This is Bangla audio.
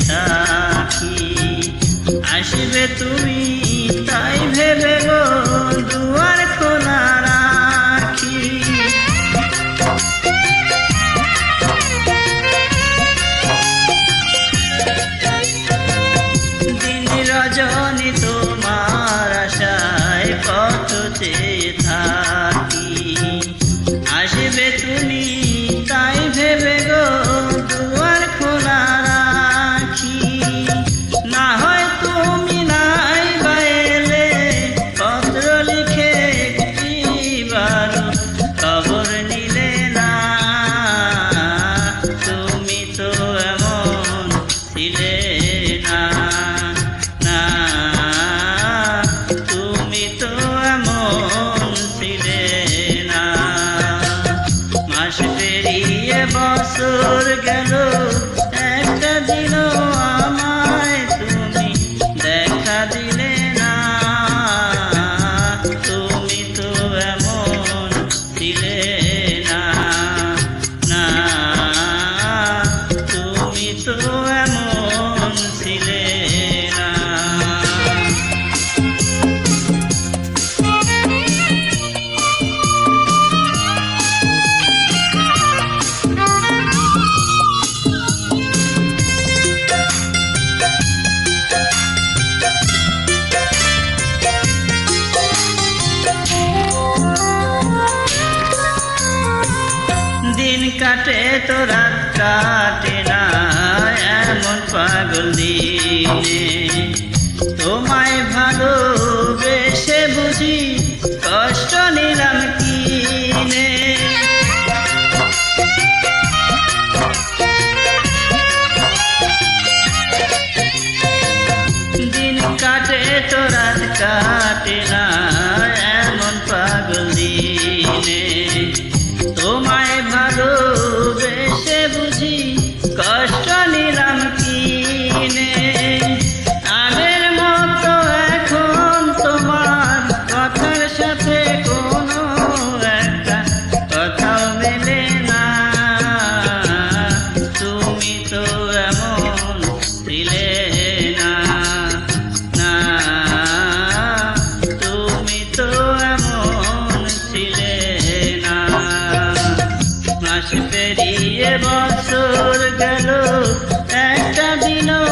থাকি। আসবে তুমি তাই ভেবে গো দুয়ার খোলা রাখি। দিন রজনী তোমার আশায় পথ চেয়ে থাকি। আসবে তুমি তাই ভেবে গো দুয়ার খোলা রাখি। না হয় তুমি নাই বাইলে পত্র লিখে একটিবার খবর নিলে না। তুমি তো এমন ছিলে না, না তুমি তো এমন ছিলে না। মাস পেরিয়ে বছর গেল, একটা দিনও আমায় তুমি দেখা দিলে না। তুমি তো এমন ছিলে না, না তুমি তো এমন ছিলে না। দিন কাটে তো রাত কাটে না এমন পাগল দিনে। তোমায় ভালোবেসে বুঝি কষ্ট নিলাম কিনে। দিন কাটে তো রাত কাটে না এমন পাগল দিনে। তোমায় ভালোবেসে বুঝি কষ্ট নিলাম কিনে। আগের মতো এখন তোমার কথার সাথে কোনো একটা কথাও মেলে না। তুমি তো এমন ছিলে না, না তুমি তো এমন ছিলে না। মাস পেরিয়ে বছর গেল, একটা দিনও